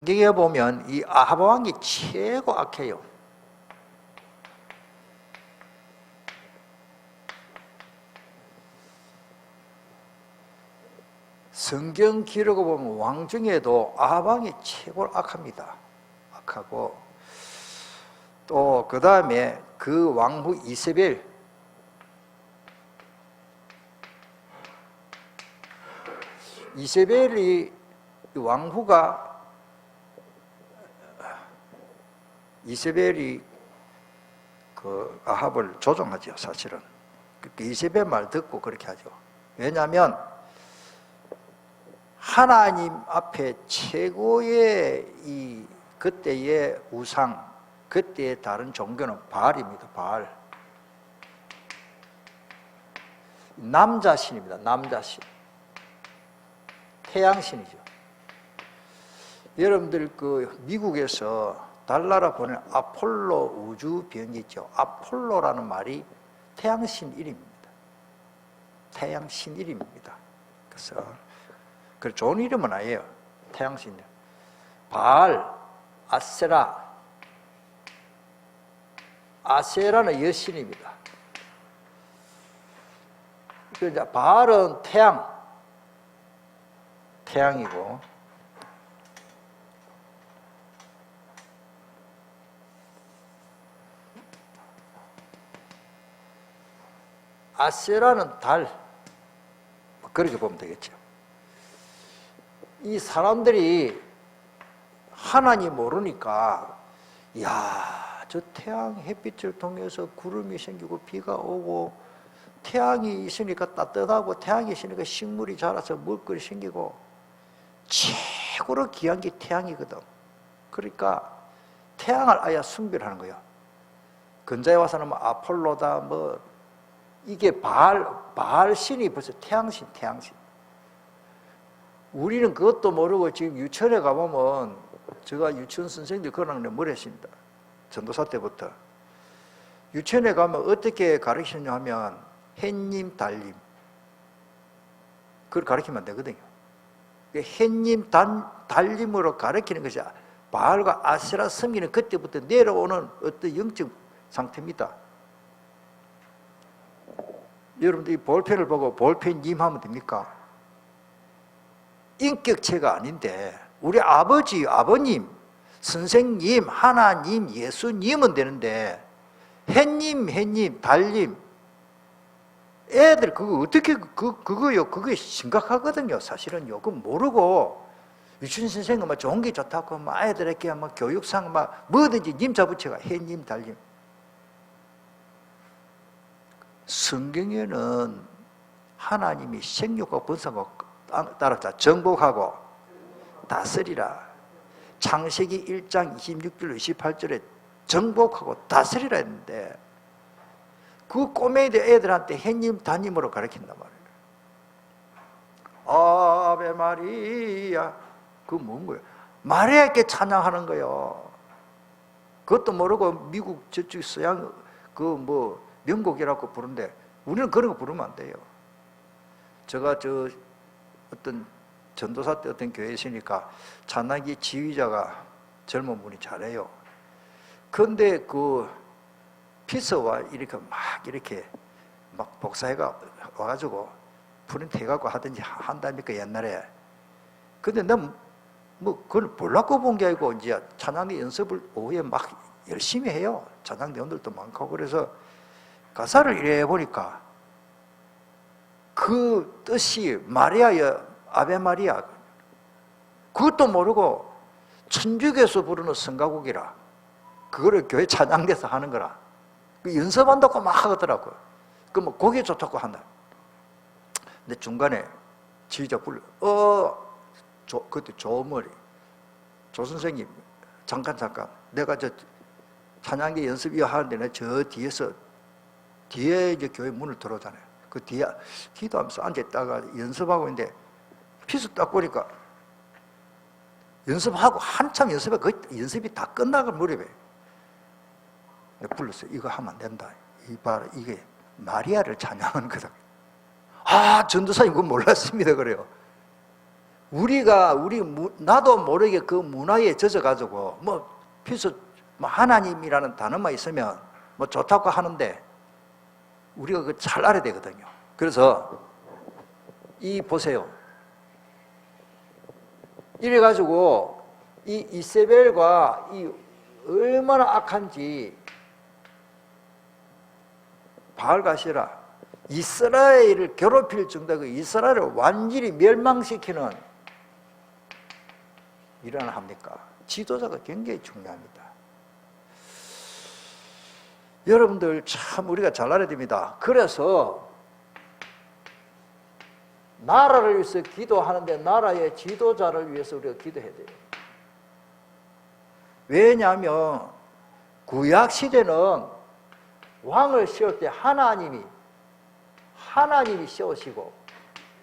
성경에 보면 이 아합 왕이 최고 악해요. 성경 기록을 보면 왕 중에도 아합 왕이 최고 악합니다. 악하고 또 그 다음에 그 왕후 이세벨이 왕후가 이세벨이 그 아합을 조종하죠. 사실은 이세벨 말 듣고 그렇게 하죠. 왜냐하면 하나님 앞에 최고의 이 그때의 우상, 그때의 다른 종교는 바알입니다. 바알. 남자신입니다. 남자신. 태양신이죠. 여러분들 그 미국에서 달나라 보낸 아폴로 우주비행기 있죠. 아폴로라는 말이 태양신 이름입니다. 태양신 이름입니다. 그래서 그 좋은 이름은 아니에요. 태양신. 바알, 아세라. 아세라는 여신입니다. 그러니까 바알은 태양이고 아세라는 달. 그렇게 보면 되겠죠. 이 사람들이 하나님 모르니까 야, 저 태양 햇빛을 통해서 구름이 생기고 비가 오고 태양이 있으니까 따뜻하고 태양이 있으니까 식물이 자라서 먹거리 생기고 최고로 귀한 게 태양이거든. 그러니까 태양을 아예 숭배하는 거야. 근자에 와서는 뭐 아폴로다 뭐 이게 바알 신이 벌써 태양신. 우리는 그것도 모르고 지금 유치원에 가보면 제가 유치원 선생님들 그러는 게 뭐랬습니다. 전도사 때부터. 유치원에 가면 어떻게 가르치느냐 하면 햇님, 달님. 그걸 가르치면 되거든요. 햇님, 달님으로 가르치는 것이 바알과 아세라 섬기는 그때부터 내려오는 어떤 영적 상태입니다. 여러분들 이 볼펜을 보고 볼펜님 하면 됩니까? 인격체가 아닌데 우리 아버지, 아버님, 선생님, 하나님, 예수님은 되는데 햇님, 달님 애들 그거 어떻게 그거요? 그게 심각하거든요. 사실은요. 그거 모르고 유치원 선생님 막 좋은 게 좋다고 막 아이들에게 막 교육상 막 뭐든지 님자 붙여가 햇님, 달님. 성경에는 하나님이 생육과 번성과 따랐다. 정복하고 다스리라. 창세기 1장 26절 28절에 정복하고 다스리라 했는데 그 꼬맹이들 애들한테 햇님, 다님으로 가르친단 말이에요. 아베 마리아. 그거 뭔 거예요? 마리아께 찬양하는 거예요. 그것도 모르고 미국 저쪽 서양 그 뭐 명곡이라고 부르는데 우리는 그런 거 부르면 안 돼요. 제가 어떤 전도사 때 어떤 교회에 있으니까 찬양기 지휘자가 젊은 분이 잘해요. 그런데 그 피서와 이렇게 막 복사해가 와가지고 프린트 해갖고 하든지 한다니까 옛날에. 근데 난 뭐 그걸 몰랐고 본 게 아니고 이제 찬양기 연습을 오후에 막 열심히 해요. 찬양 내용들도 많고. 그래서 가사를 이래 보니까 그 뜻이 마리아여 아베 마리아. 그것도 모르고 천주교에서 부르는 성가곡이라. 그거를 교회 찬양대에서 하는 거라. 그 연습한다고 막 하더라고요. 그 뭐 곡이 좋다고 한다. 근데 중간에 지휘자 불러. 그때 조머리. 조 선생님, 잠깐. 내가 저 찬양대 연습 이어 하는데 내가 저 뒤에 이제 교회 문을 들어오잖아요. 그 뒤에 기도하면서 앉아있다가 연습하고 있는데 피서 딱 보니까 연습하고 한참 거의 연습이 다 끝나갈 무렵에 내가 불렀어요. 이거 하면 안 된다. 이게 마리아를 찬양하는 거다. 전도사님 그건 몰랐습니다. 그래요. 나도 모르게 그 문화에 젖어가지고 필수 하나님이라는 단어만 있으면 좋다고 하는데 우리가 그걸 잘 알아야 되거든요. 그래서 보세요. 이래가지고 이 이세벨과 얼마나 악한지 바알가시라 이스라엘을 괴롭힐 정도로 이스라엘을 완전히 멸망시키는 일을 합니까? 지도자가 굉장히 중요합니다. 여러분들 참 우리가 잘 알아야 됩니다. 그래서 나라를 위해서 기도하는데 나라의 지도자를 위해서 우리가 기도해야 돼요. 왜냐하면 구약 시대는 왕을 세울 때 하나님이 세우시고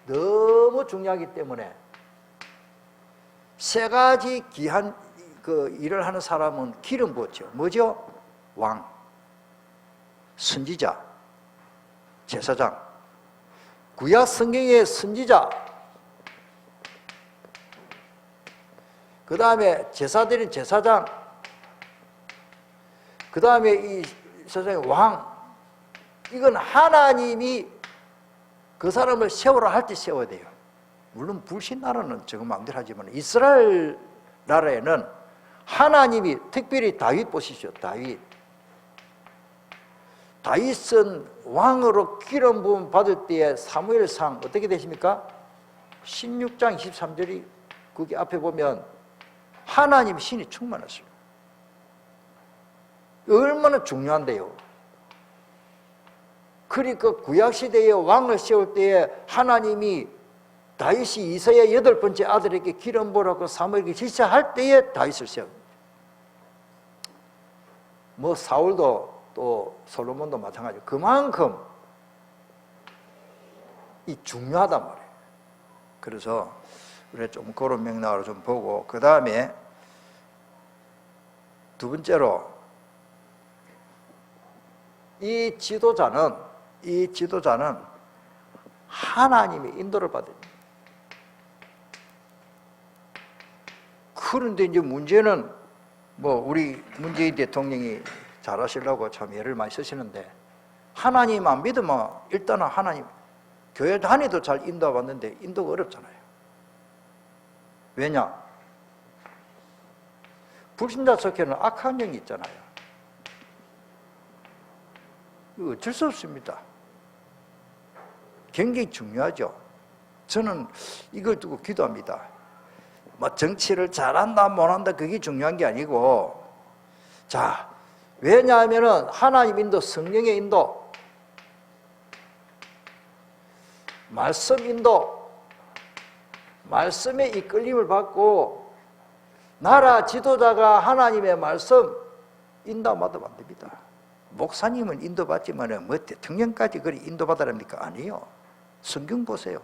너무 중요하기 때문에 세 가지 귀한 일을 하는 사람은 기름 부었죠. 뭐죠? 왕, 선지자, 제사장. 구약 성경의 선지자, 그 다음에 제사드린 제사장, 그 다음에 이 세상의 왕. 이건 하나님이 그 사람을 세우라 할 때 세워야 돼요. 물론 불신 나라는 지금 마음대로 하지만 이스라엘 나라에는 하나님이 특별히 다윗 보시죠. 다윗은 왕으로 기름 부음 받을 때에 사무엘상 어떻게 되십니까? 16장 23절이 거기 앞에 보면 하나님 신이 충만하시고 얼마나 중요한데요. 그러니까 구약시대에 왕을 세울 때에 하나님이 다윗이 이사야 8번째 아들에게 기름 부으라고 사무엘에게 지시할 때에 다윗을 세웁니다. 사울도 또 솔로몬도 마찬가지고 그만큼 이 중요하단 말이에요. 그래서 우리가 좀 그런 맥락으로 좀 보고 그 다음에 두 번째로 이 지도자는 하나님의 인도를 받아야 됩니다. 그런데 이제 문제는 우리 문재인 대통령이 잘하시려고 참 예를 많이 쓰시는데 하나님 안 믿으면 일단은 하나님 교회 다니도 잘 인도받는데 인도가 어렵잖아요. 왜냐? 불신자 속에는 악한 영이 있잖아요. 이거 어쩔 수 없습니다. 굉장히 중요하죠. 저는 이걸 두고 기도합니다. 정치를 잘한다 못한다 그게 중요한 게 아니고 왜냐하면 하나님 인도, 성령의 인도, 말씀 인도, 말씀의 이끌림을 받고 나라 지도자가 하나님의 말씀 인도받으면 안 됩니다. 목사님은 인도받지만 대통령까지 그리 인도받으랍니까? 아니요. 성경 보세요.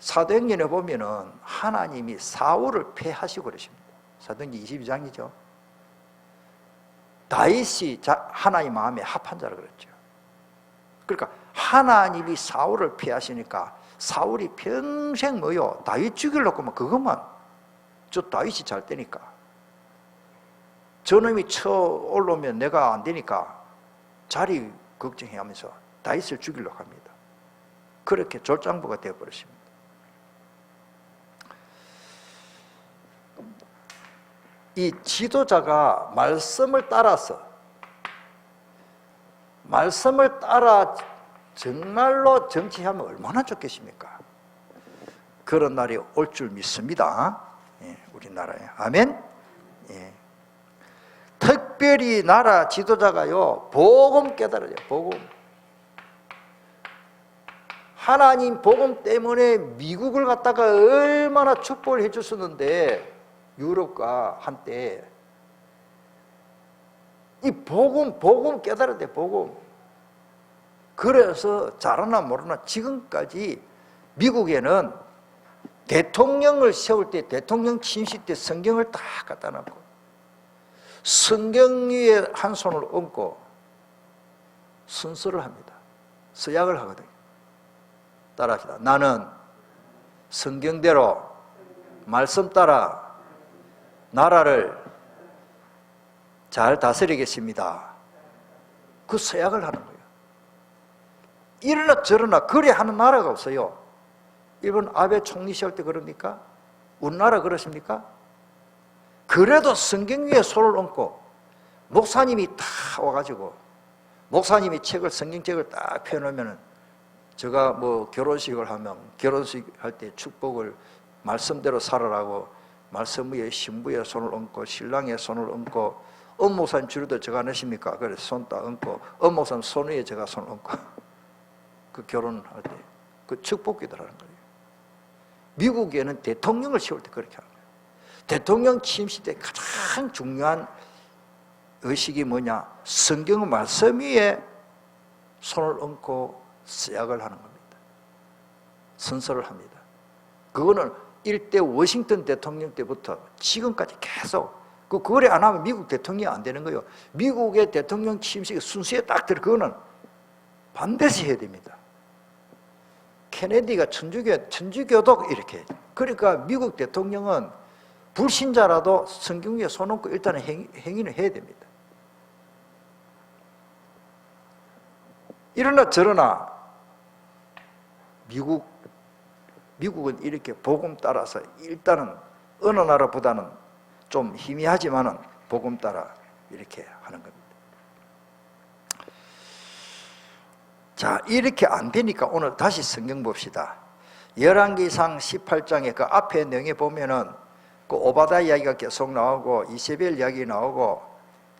사도행전에 보면은 하나님이 사울을 패하시고 그러십니다. 사도행전 22장이죠. 다윗이 하나님 마음에 합한 자라 그랬죠. 그러니까 하나님이 사울을 패하시니까 사울이 평생 다윗 죽이려고 그것만 다윗이 잘 되니까 저놈이 올라오면 내가 안 되니까 자리 걱정해하면서 다윗을 죽이려고 합니다. 그렇게 졸장부가 되어버렸습니다. 이 지도자가 말씀을 따라 정말로 정치하면 얼마나 좋겠습니까? 그런 날이 올 줄 믿습니다. 우리나라에. 아멘. 특별히 나라 지도자가요 복음 깨달아요. 복음. 하나님 복음 때문에 미국을 갖다가 얼마나 축복을 해줬었는데 유럽과 한때 이 복음 깨달아야 돼. 복음. 그래서 잘하나 모르나 지금까지 미국에는 대통령을 세울 때 대통령 침식 때 성경을 딱 갖다 놓고 성경 위에 한 손을 얹고 순서를 합니다. 서약을 하거든요. 따라합시다. 나는 성경대로 말씀 따라 나라를 잘 다스리겠습니다. 그 서약을 하는 거예요. 이러나 저러나 그래 하는 나라가 없어요. 일본 아베 총리 시절 때 그럽니까? 우리나라 그러십니까? 그래도 성경 위에 손을 얹고 목사님이 다 와가지고 목사님이 책을 성경책을 딱 펴놓으면 제가 뭐 결혼식을 하면 결혼식 할 때 축복을 말씀대로 살아라고 말씀 위에 신부의 손을 얹고 신랑의 손을 얹고 엄목사님 주로도 제가 안 하십니까? 그래서 손 딱 얹고 엄목사님 손 위에 제가 손을 얹고 그 결혼할 때 그 축복기도라는 거예요. 미국에는 대통령을 세울 때 그렇게 하는 거예요. 대통령 취임식 때 가장 중요한 의식이 뭐냐? 성경 말씀 위에 손을 얹고 서약을 하는 겁니다. 선서를 합니다. 그거는 일대 워싱턴 대통령 때부터 지금까지 계속 그거래 안 하면 미국 대통령이 안 되는 거예요. 미국의 대통령 취임식 순서에 딱 들어 그거는 반드시 해야 됩니다. 케네디가 천주교도 이렇게 해요. 그러니까 미국 대통령은 불신자라도 성경 위에 손 얹고 일단은 행위는 해야 됩니다. 이러나 저러나 미국은 이렇게 복음 따라서 일단은 어느 나라보다는 좀 희미하지만은 복음 따라 이렇게 하는 겁니다. 자, 이렇게 안 되니까 오늘 다시 성경 봅시다. 열왕기상 18장에 그 앞에 내용에 보면은 그 오바다 이야기가 계속 나오고 이세벨 이야기 나오고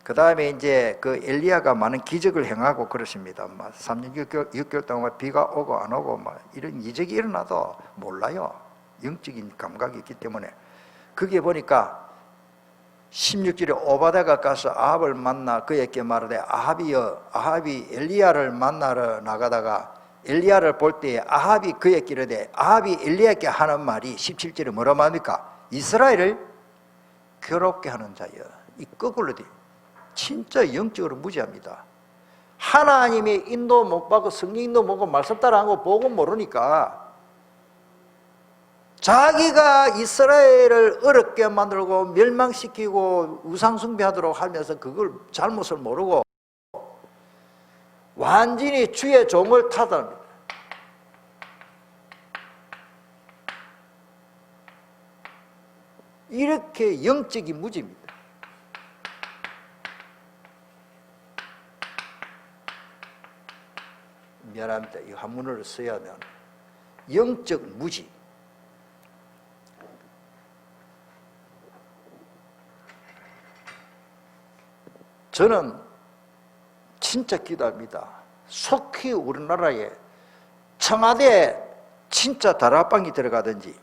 그 다음에 이제 그 엘리야가 많은 기적을 행하고 그러십니다. 3년 6개월 동안 비가 오고 안 오고 막 이런 이적이 일어나도 몰라요. 영적인 감각이 있기 때문에. 그게 보니까 16절에 오바다가 가서 아합을 만나 그에게 말하되 아합이 엘리야를 만나러 나가다가 엘리야를 볼 때에 아합이 그에게 이르되 아합이 엘리야에게 하는 말이 17절에 뭐라 말합니까? 이스라엘을 괴롭게 하는 자여. 이 거꾸로 돼. 진짜 영적으로 무지합니다. 하나님의 인도 못 받고 성령 인도 못 받고 말씀 따라하고 복음 모르니까 자기가 이스라엘을 어렵게 만들고 멸망시키고 우상숭배하도록 하면서 그걸 잘못을 모르고 완전히 주의 종을 타다합니다. 이렇게 영적인 무지입니다. 미안합니다. 이 한문을 써야 되는 영적 무지. 저는 진짜 기도합니다. 속히 우리나라에 청와대에 진짜 다락방이 들어가든지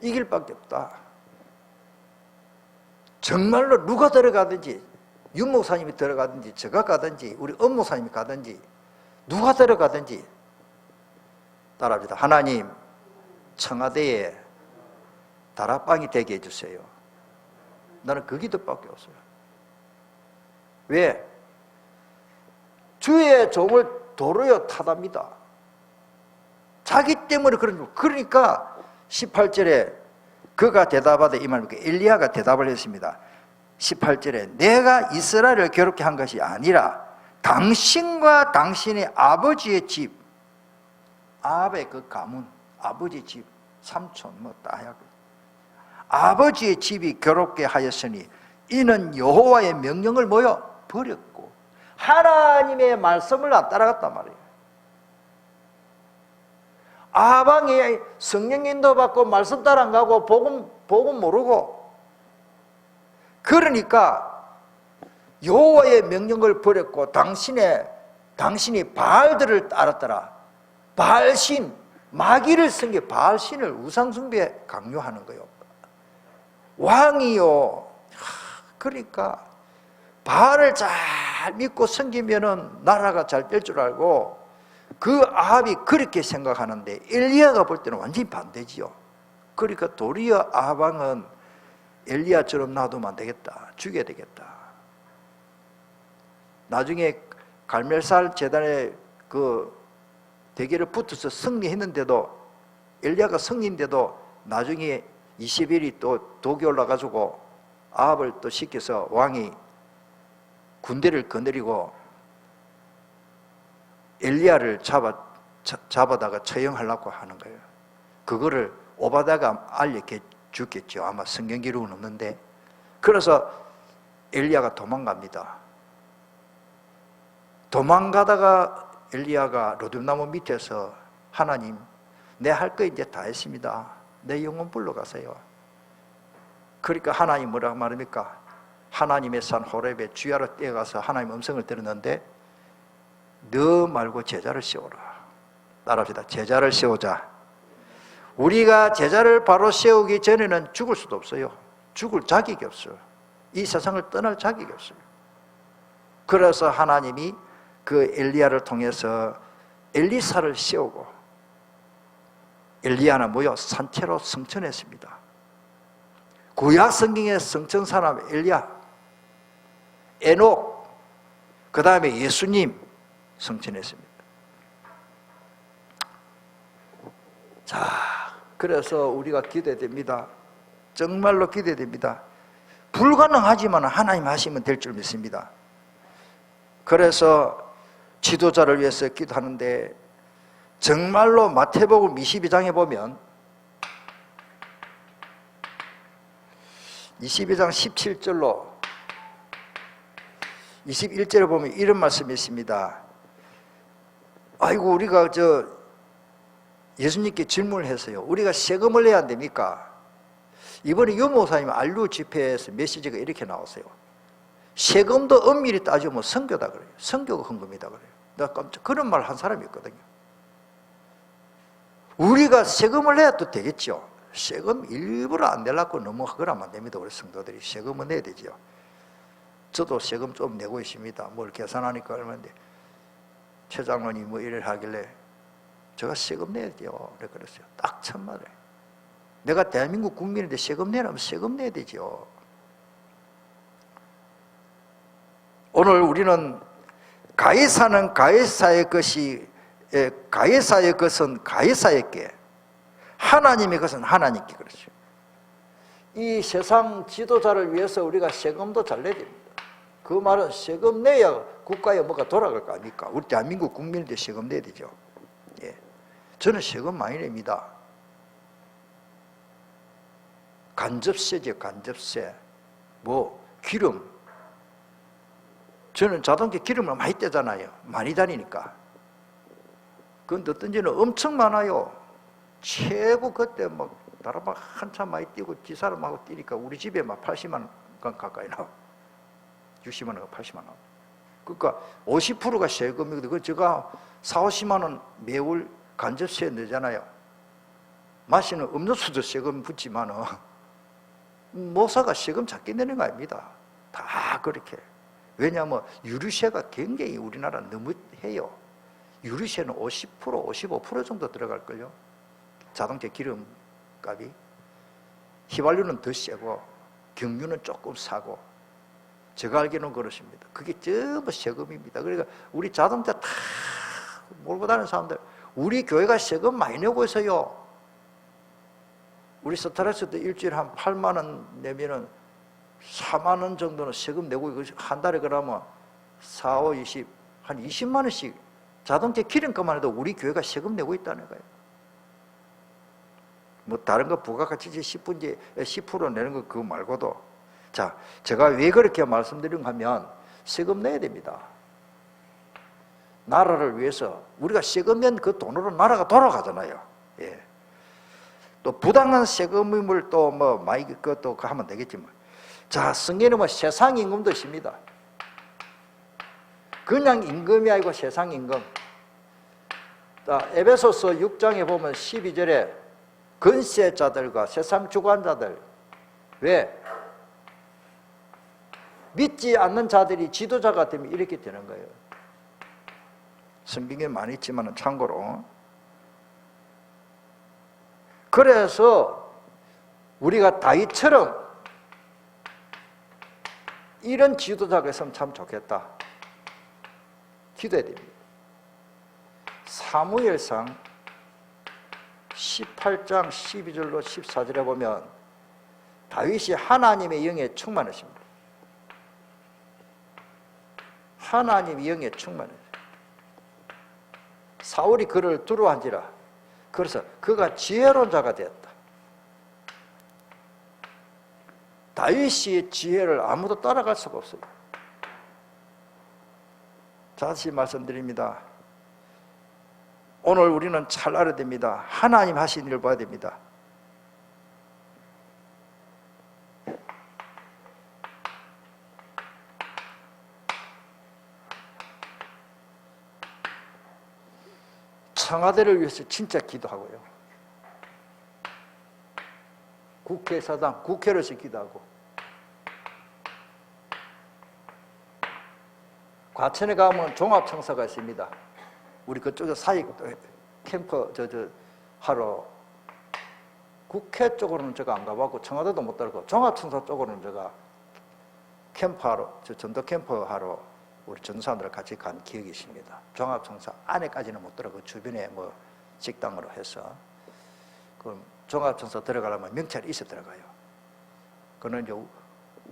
이 길밖에 없다. 정말로 누가 들어가든지 윤 목사님이 들어가든지 제가 가든지 우리 엄 목사님이 가든지 누가 들어가든지 따라합시다. 하나님 청와대에 다락방이 되게 해주세요. 나는 그 기도밖에 없어요. 왜? 주의 종을 도로에 타답니다. 자기 때문에 그런 거. 그러니까 18절에 그가 대답하되 이 말입니까? 엘리야가 대답을 했습니다. 18절에 내가 이스라엘을 괴롭게 한 것이 아니라 당신과 당신의 아버지의 집, 아합의 그 가문, 아버지 집, 삼촌 뭐 다야 아버지의 집이 괴롭게 하였으니 이는 여호와의 명령을 뭐요? 버렸고 하나님의 말씀을 안 따라갔단 말이에요. 아방이 성령 인도 받고 말씀 따라 안 가고 복음 모르고 그러니까 여호와의 명령을 버렸고 당신이 바알들을 따랐더라. 바알신 마귀를 섬겨 바알신을 우상숭배에 강요하는 거예요. 왕이요. 그러니까 바알을 잘 믿고 섬기면은 나라가 잘 될 줄 알고 그 아합이 그렇게 생각하는데 엘리야가 볼 때는 완전히 반대지요. 그러니까 도리어 아방은 엘리야처럼 놔두면 안 되겠다, 죽여야 되겠다. 나중에 갈멜살 제단에 그 대결에 붙어서 승리했는데도, 엘리야가 승리인데도 나중에 이세벨이 또 독이 올라가지고 아합을 또 시켜서 왕이 군대를 거느리고 엘리야를 잡아다가 처형하려고 하는 거예요. 그거를 오바다가 알려 죽겠죠. 아마 성경 기록은 없는데. 그래서 엘리야가 도망갑니다. 도망가다가 엘리야가 로뎀나무 밑에서 하나님, 내 할 거 이제 다 했습니다. 내 영혼 불러가세요. 그러니까 하나님 뭐라고 말합니까? 하나님의 산 호렙에 주야로 뛰어가서 하나님 음성을 들었는데, 너 말고 제자를 세워라. 따라합시다. 제자를 세우자. 우리가 제자를 바로 세우기 전에는 죽을 수도 없어요. 죽을 자격이 없어요. 이 세상을 떠날 자격이 없어요. 그래서 하나님이 그 엘리야를 통해서 엘리사를 세우고, 엘리야는 뭐요? 산채로 성천했습니다. 구약 성경의 성천 사람 엘리야, 에녹, 그 다음에 예수님 성천했습니다. 자, 그래서 우리가 기대됩니다. 정말로 기대됩니다. 불가능하지만 하나님 하시면 될 줄 믿습니다. 그래서 지도자를 위해서 기도하는데, 정말로 마태복음 22장에 보면 22장 17절로 21절에 보면 이런 말씀이 있습니다. 아이고, 우리가 예수님께 질문을 했어요. 우리가 세금을 내야 안 됩니까? 이번에 유목사님 안류 집회에서 메시지가 이렇게 나왔어요. 세금도 엄밀히 따지면 선교다 그래요. 선교가 헌금이다 그래요. 내가 깜짝 그런 말 한 사람이 있거든요. 우리가 세금을 내도 되겠죠. 세금 일부러 안 내려고 너무 그러면 안 됩니다. 우리 성도들이 세금은 내야 되죠. 저도 세금 좀 내고 있습니다. 뭘 계산하니까 얼마인데, 최 장로니 뭐 일을 하길래 제가 세금 내야 돼요. 그랬어요. 딱 천만에. 내가 대한민국 국민인데 세금 내라면 세금 내야 되죠. 오늘 우리는 가이사는 가이사의 것이, 가이사의 것은 가이사에게, 하나님의 것은 하나님께. 그렇죠. 이 세상 지도자를 위해서 우리가 세금도 잘 내야 됩니다. 그 말은 세금 내야 국가에 뭐가 돌아갈 거 아닙니까? 우리 대한민국 국민인데 세금 내야 되죠. 예. 저는 세금 많이 냅니다. 간접세죠, 간접세. 뭐 기름, 저는 자동차 기름을 많이 떼잖아요. 많이 다니니까. 그런데 어떤 지는 엄청 많아요. 최고 그때 막 다라박 한참 많이 뛰고 지사람하고 뛰니까 우리 집에 막 80만 원 가까이 나와. 60만 원, 80만 원. 그러니까 50%가 세금이거든요. 그 제가 40, 50만 원 매월 간접세 내잖아요. 마시는 음료수도 세금 붙지만은 모사가 세금 작게 내는 거 아닙니다. 다 그렇게. 왜냐하면 유류세가 굉장히 우리나라 너무 해요. 유류세는 50%, 55% 정도 들어갈걸요. 자동차 기름값이. 휘발유는 더 세고 경유는 조금 싸고. 제가 알기로는 그렇습니다. 그게 전부 세금입니다. 그러니까 우리 자동차 다 몰고 다니는 사람들, 우리 교회가 세금 많이 내고 있어요. 우리 스타렉스도 일주일에 한 8만 원 내면은 4만 원 정도는 세금 내고, 한 달에 그러면 4, 5, 20, 한 20만 원씩 자동차 기름값만 해도 우리 교회가 세금 내고 있다는 거예요. 뭐 다른 거 부가가치세 10% 내는 거 그거 말고도. 자, 제가 왜 그렇게 말씀드리는가 하면 세금 내야 됩니다. 나라를 위해서. 우리가 세금 낸 그 돈으로 나라가 돌아가잖아요. 예. 또 부당한 세금을 또 뭐 많이 그것도 하면 되겠지만. 자, 성경에는 뭐 세상 임금도 있습니다. 그냥 임금이 아니고 세상 임금. 자, 에베소서 6장에 보면 12절에 권세자들과 세상 주관자들. 왜? 믿지 않는 자들이 지도자가 되면 이렇게 되는 거예요. 성경에 많이 있지만 참고로. 그래서 우리가 다윗처럼 이런 지도자가 있으면 참 좋겠다. 기도해야 됩니다. 사무엘상 18장 12절로 14절에 보면 다윗이 하나님의 영에 충만했습니다. 하나님의 영에 충만했어요. 사울이 그를 두려워한지라. 그래서 그가 지혜로운 자가 되었다. 다윗의 지혜를 아무도 따라갈 수가 없어요. 다시 말씀드립니다. 오늘 우리는 잘 알아야 됩니다. 하나님 하신 일을 봐야 됩니다. 청와대를 위해서 진짜 기도하고요. 국회의사당, 국회를 위해서 기도하고, 과천에 가면 종합청사가 있습니다. 우리 그쪽에 사익 캠프 하러, 국회 쪽으로는 제가 안 가봤고 청와대도 못 들고 종합청사 쪽으로는 제가 캠프하러, 전도 캠프하러 우리 전도사님들 같이 간 기억이 있습니다. 종합청사 안에까지는 못 들어가고 주변에 뭐 식당으로 해서, 그럼 종합청사 들어가려면 명찰이 있어 들어가요. 그는 이제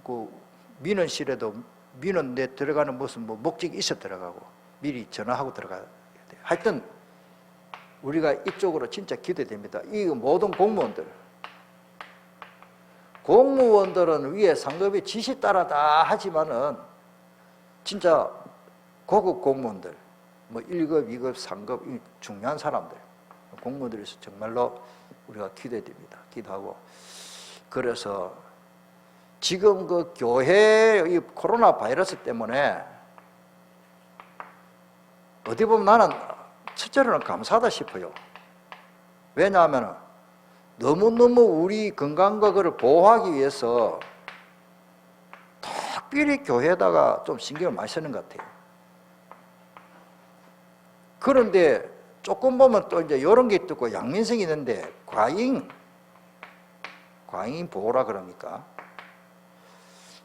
그 민원실에도 민원 내 들어가는 무슨 뭐 목적이 있어 들어가고 미리 전화하고 들어가야 돼요. 하여튼 우리가 이쪽으로 진짜 기대야 됩니다. 이 모든 공무원들은 위에 상급이 지시 따라 다 하지만은 진짜 고급 공무원들, 뭐 1급, 2급, 3급 중요한 사람들, 공무원들에서 정말로 우리가 기대야 됩니다. 기도하고. 그래서 지금 그 교회 이 코로나 바이러스 때문에 어디 보면 나는 첫째로는 감사하다 싶어요. 왜냐하면 너무너무 우리 건강과 그를 보호하기 위해서 특별히 교회에다가 좀 신경을 많이 쓰는 것 같아요. 그런데 조금 보면 또 이제 이런 게 있고 양민성이 있는데 과잉 보호라 그럽니까?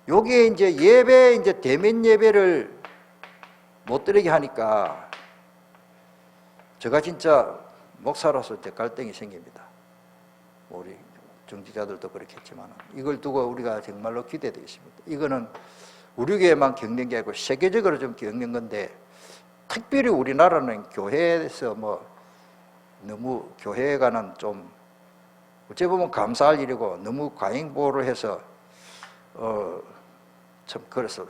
요게 이제 예배, 이제 대면 예배를 못 드리게 하니까 제가 진짜 목사로서 이제 갈등이 생깁니다. 우리 정치자들도 그렇겠지만 이걸 두고 우리가 정말로 기대되겠습니다. 이거는 우리 교회만 겪는 게 아니고 세계적으로 좀 겪는 건데, 특별히 우리나라는 교회에서 뭐 너무 교회가는 좀 어찌 보면 감사할 일이고 너무 과잉 보호를 해서 참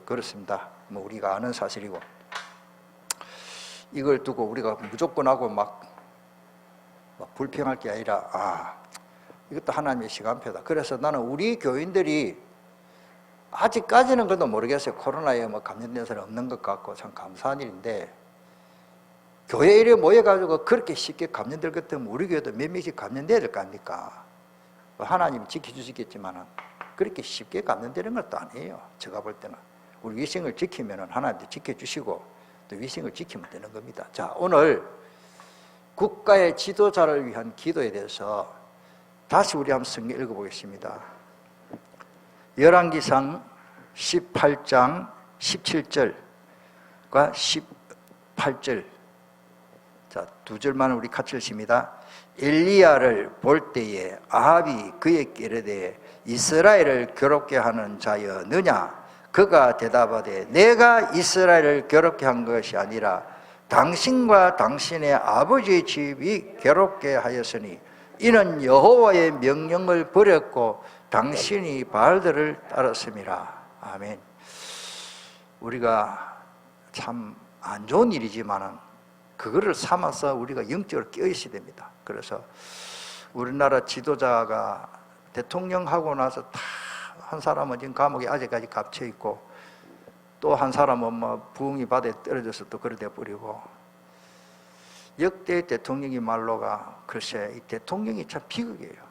그렇습니다. 뭐 우리가 아는 사실이고, 이걸 두고 우리가 무조건 하고 막 불평할 게 아니라 이것도 하나님의 시간표다. 그래서 나는 우리 교인들이 아직까지는 그래도 모르겠어요. 코로나에 뭐 감염된 사람 없는 것 같고 참 감사한 일인데, 교회 일에 모여가지고 그렇게 쉽게 감염될 것 같으면 우리 교회도 몇 명씩 감염돼야 될 거 아닙니까? 하나님이 지켜주시겠지만은 그렇게 쉽게 감염되는 것도 아니에요. 제가 볼 때는 우리 위생을 지키면은 하나님도 지켜주시고 또 위생을 지키면 되는 겁니다. 자, 오늘 국가의 지도자를 위한 기도에 대해서 다시 우리 한번 성경 읽어보겠습니다. 열왕기상 18장 17절과 18절, 자, 두 절만 우리 같이 읽습니다. 엘리야를 볼 때에 아합이 그에게 이르되 이스라엘을 괴롭게 하는 자여 느냐? 그가 대답하되 내가 이스라엘을 괴롭게 한 것이 아니라 당신과 당신의 아버지의 집이 괴롭게 하였으니 이는 여호와의 명령을 버렸고 당신이 바알들을 따랐음이라. 아멘. 우리가 참 안 좋은 일이지만은 그거를 삼아서 우리가 영적으로 깨어 있어야 됩니다. 그래서 우리나라 지도자가 대통령 하고 나서 다 한 사람은 지금 감옥에 아직까지 갇혀 있고, 또 한 사람은 뭐 부흥이 바다에 떨어져서 또 그래 돼 버리고, 역대 대통령이 말로가 글쎄 이 대통령이 참 비극이에요.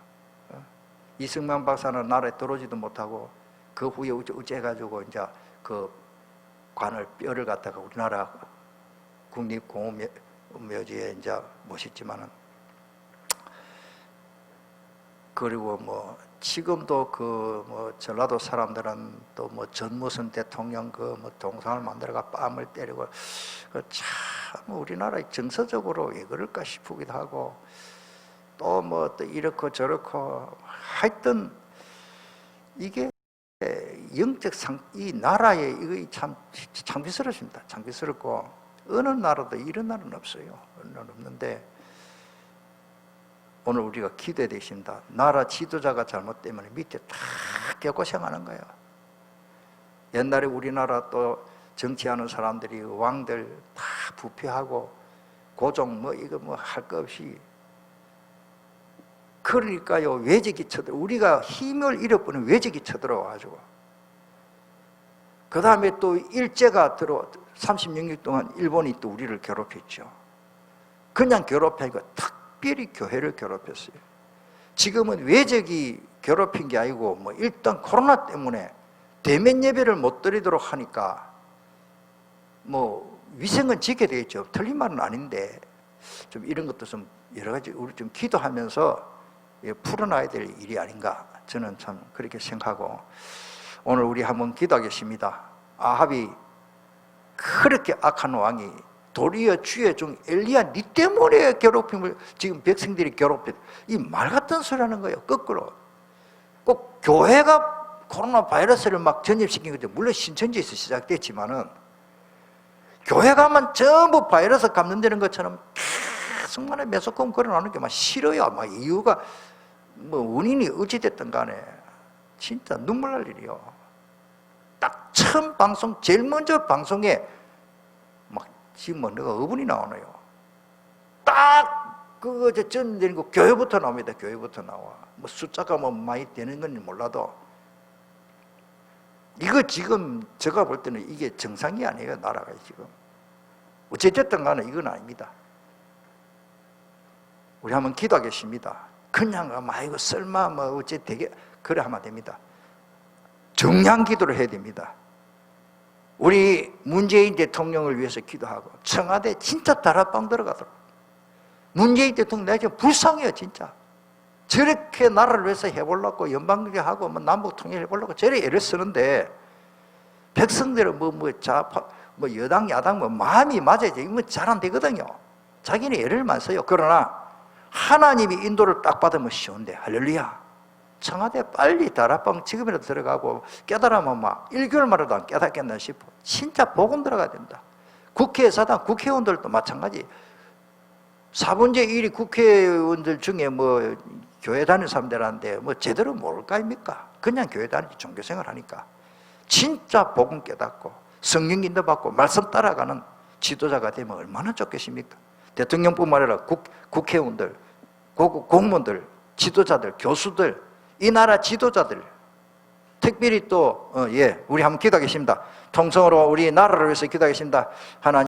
이승만 박사는 나라에 들어오지도 못하고 그 후에 어째 해가지고 이제 그 관을 뼈를 갖다가 우리나라 국립공원묘지에 이제 모셨지만은, 그리고 뭐 지금도 그 뭐 전라도 사람들은 또 뭐 전무선 대통령 그 뭐 동상을 만들어가 뺨을 때리고 참 우리나라 정서적으로 왜 그럴까 싶기도 하고 또 뭐 또 이렇고 저렇고 하여튼 이게 영적 이 나라의 이거 참 창피스럽습니다. 창피스럽고 어느 나라도 이런 나라는 없어요. 어느 나라 없는데 오늘 우리가 기도해야 되십니다. 나라 지도자가 잘못되면 밑에 다 개고생하는 거예요. 옛날에 우리나라 또 정치하는 사람들이 왕들 다 부패하고 고종 뭐 이거 뭐 할 거 없이 그러니까요 외적이 쳐들어 우리가 힘을 잃어버리는 외적이 쳐들어와가지고 그 다음에 또 일제가 들어 36년 동안 일본이 또 우리를 괴롭혔죠. 그냥 괴롭히니까 특별히 교회를 괴롭혔어요. 지금은 외적이 괴롭힌 게 아니고 뭐 일단 코로나 때문에 대면 예배를 못 드리도록 하니까 뭐 위생은 지켜야 되겠죠. 틀린 말은 아닌데 좀 이런 것도 좀 여러 가지 우리 좀 기도하면서 풀어놔야 될 일이 아닌가 저는 참 그렇게 생각하고 오늘 우리 한번 기도하겠습니다. 아합이 그렇게 악한 왕이 도리어 주의 종 엘리야 니 때문에 괴롭힘을 지금 백성들이 괴롭혀 이 말 같은 소리 하는 거예요. 거꾸로 꼭 교회가 코로나 바이러스를 막 전염시킨 건데 물론 신천지에서 시작됐지만은 교회가만 전부 바이러스 감염되는 것처럼 계속 만에 매소금 걸어놓는 게 막 싫어요. 막 이유가 뭐 원인이 어찌됐든 간에 진짜 눈물 날 일이요. 딱 처음 방송 제일 먼저 방송에 막 지금 뭐 내가 어분이 나오네요. 딱 그거 전되는 거 교회부터 나옵니다. 교회부터 나와. 뭐 숫자가 뭐 많이 되는 건 몰라도 이거 지금 제가 볼 때는 이게 정상이 아니에요. 나라가 지금 어찌됐든 간에 이건 아닙니다. 우리 한번 기도하겠습니다. 그냥 이거 설마 뭐 어째 되게 그래 하면 됩니다. 정량 기도를 해야 됩니다. 우리 문재인 대통령을 위해서 기도하고 청와대 진짜 다락방 들어가도록 문재인 대통령 내가 지금 불쌍해요. 진짜 저렇게 나라를 위해서 해보려고 연방제하고 뭐 남북 통일해보려고 저래 애를 쓰는데 백성들은 뭐 여당 야당 뭐 마음이 맞아야지 이거 잘 안 되거든요. 자기는 애를 만 써요. 그러나 하나님이 인도를 딱 받으면 쉬운데 할렐루야. 청와대 빨리 다락방 지금이라도 들어가고 깨달으면 막 1개월만에도 안 깨닫겠나 싶어. 진짜 복음 들어가야 된다. 국회 사당 국회의원들도 마찬가지. 4분의 1이 국회의원들 중에 뭐 교회 다니는 사람들한테 뭐 제대로 모를 거 아닙니까? 그냥 교회 다니지 종교생활 하니까 진짜 복음 깨닫고 성령 인도 받고 말씀 따라가는 지도자가 되면 얼마나 좋겠습니까? 대통령뿐만 아니라 국회의원들, 공무원들, 지도자들, 교수들, 이 나라 지도자들 특별히 또 우리 한번 기도하겠습니다. 통성으로 우리 나라를 위해서 기도하겠습니다. 하나님